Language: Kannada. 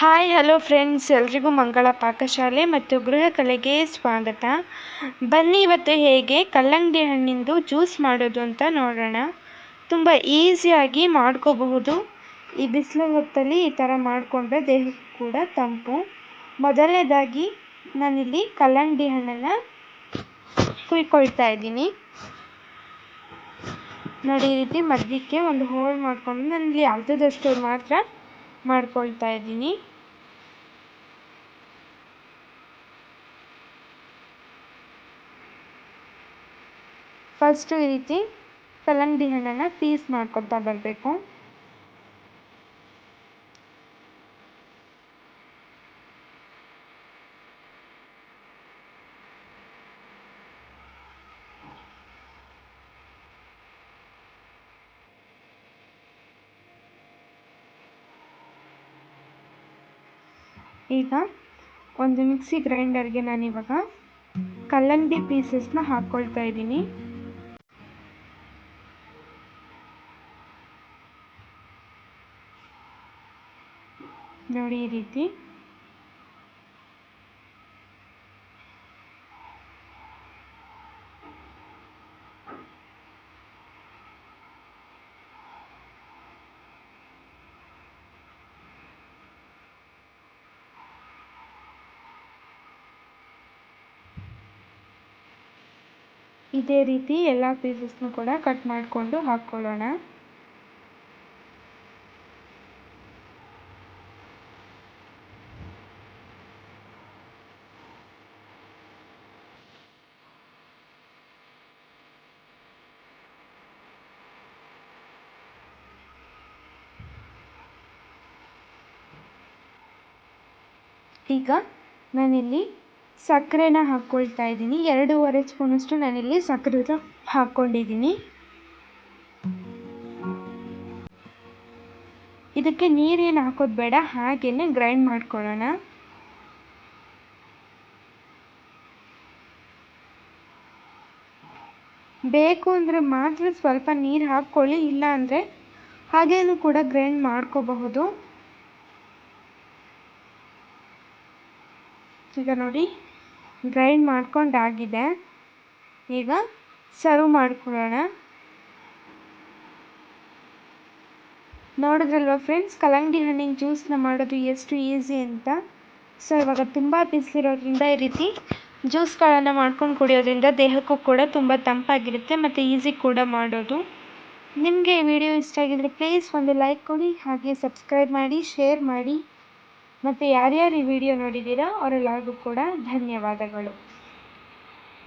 ಹಾಯ್ ಹಲೋ ಫ್ರೆಂಡ್ಸ್, ಎಲ್ರಿಗೂ ಮಂಗಳ ಪಾಕಶಾಲೆ ಮತ್ತು ಗೃಹ ಕಲೆಗೆ ಸ್ವಾಗತ. ಬನ್ನಿ ಇವತ್ತು ಹೇಗೆ ಕಲ್ಲಂಗಡಿ ಹಣ್ಣಿಂದು ಜ್ಯೂಸ್ ಮಾಡೋದು ಅಂತ ನೋಡೋಣ. ತುಂಬ ಈಸಿಯಾಗಿ ಮಾಡ್ಕೋಬಹುದು. ಈ ಬಿಸಿಲು ಹೊತ್ತಲ್ಲಿ ಈ ಥರ ಮಾಡಿಕೊಂಡ್ರೆ ದೇಹಕ್ಕೂ ಕೂಡ ತಂಪು. ಮೊದಲನೇದಾಗಿ ನಾನಿಲ್ಲಿ ಕಲ್ಲಂಗಡಿ ಹಣ್ಣನ್ನು ಕುಯ್ಕೊಳ್ತಾ ಇದ್ದೀನಿ. ನೋಡಿ, ಈ ರೀತಿ ಮಧ್ಯಕ್ಕೆ ಒಂದು ಹೋಲ್ ಮಾಡಿಕೊಂಡು ನಾನಿಲ್ಲಿ ಅರ್ಧದಷ್ಟು ಮಾತ್ರ ಮಾಡ್ಕೊಳ್ತಾ ಇದ್ದೀನಿ. ಫಸ್ಟು ಈ ರೀತಿ ಕಲ್ಲಂಗಡಿ ಹಣ್ಣನ್ನು ಪೀಸ್ ಮಾಡ್ಕೊತಾ ಬರಬೇಕು. ಈಗ ಒಂದು ಮಿಕ್ಸಿ ಗ್ರೈಂಡರ್ಗೆ ನಾನಿವಾಗ ಕಲ್ಲಂಗಡಿ ಪೀಸಸ್ನ ಹಾಕ್ಕೊಳ್ತಾ ಇದ್ದೀನಿ. ನೋಡಿ, ಈ ರೀತಿ ಇದೇ ರೀತಿ ಎಲ್ಲ ಪೀಸಸ್ನು ಕೂಡ ಕಟ್ ಮಾಡಿಕೊಂಡು ಹಾಕ್ಕೊಳ್ಳೋಣ. ಈಗ ನಾನಿಲ್ಲಿ ಸಕ್ಕರೆನ ಹಾಕ್ಕೊಳ್ತಾ ಇದ್ದೀನಿ. 2.5 ಸ್ಪೂನಷ್ಟು ನಾನಿಲ್ಲಿ ಸಕ್ಕರೆ ಹಾಕ್ಕೊಂಡಿದ್ದೀನಿ. ಇದಕ್ಕೆ ನೀರೇನು ಹಾಕೋದು ಬೇಡ, ಹಾಗೇನೆ ಗ್ರೈಂಡ್ ಮಾಡ್ಕೊಳ್ಳೋಣ. ಬೇಕು ಅಂದರೆ ಮಾತ್ರ ಸ್ವಲ್ಪ ನೀರು ಹಾಕ್ಕೊಳ್ಳಿ, ಇಲ್ಲ ಅಂದರೆ ಹಾಗೇನೂ ಕೂಡ ಗ್ರೈಂಡ್ ಮಾಡ್ಕೋಬಹುದು. ಈಗ ನೋಡಿ, ಗ್ರೈಂಡ್ ಮಾಡ್ಕೊಂಡಾಗಿದೆ. ಈಗ ಸರ್ವ್ ಮಾಡ್ಕೊಳ್ಳೋಣ. ನೋಡಿದ್ರಲ್ವ ಫ್ರೆಂಡ್ಸ್, ಕಲ್ಲಂಗಡಿ ಹಣ್ಣಿನ ಜ್ಯೂಸ್ನ ಮಾಡೋದು ಎಷ್ಟು ಈಸಿ ಅಂತ. ಸೊ ಇವಾಗ ತುಂಬ ಬಿಸಿಲಿರೋದ್ರಿಂದ ಈ ರೀತಿ ಜ್ಯೂಸ್ಗಳನ್ನು ಮಾಡ್ಕೊಂಡು ಕುಡಿಯೋದ್ರಿಂದ ದೇಹಕ್ಕೂ ಕೂಡ ತುಂಬ ತಂಪಾಗಿರುತ್ತೆ ಮತ್ತು ಈಸಿ ಕೂಡ ಮಾಡೋದು. ನಿಮಗೆ ಈ ವಿಡಿಯೋ ಇಷ್ಟ ಆಗಿದ್ರೆ ಪ್ಲೀಸ್ ಒಂದು ಲೈಕ್ ಕೊಡಿ, ಹಾಗೆ ಸಬ್ಸ್ಕ್ರೈಬ್ ಮಾಡಿ, ಶೇರ್ ಮಾಡಿ. ಮತ್ತು ಯಾರ್ಯಾರು ಈ ವಿಡಿಯೋ ನೋಡಿದ್ದೀರಾ ಅವರೆಲ್ಲರಿಗೂ ಕೂಡ ಧನ್ಯವಾದಗಳು.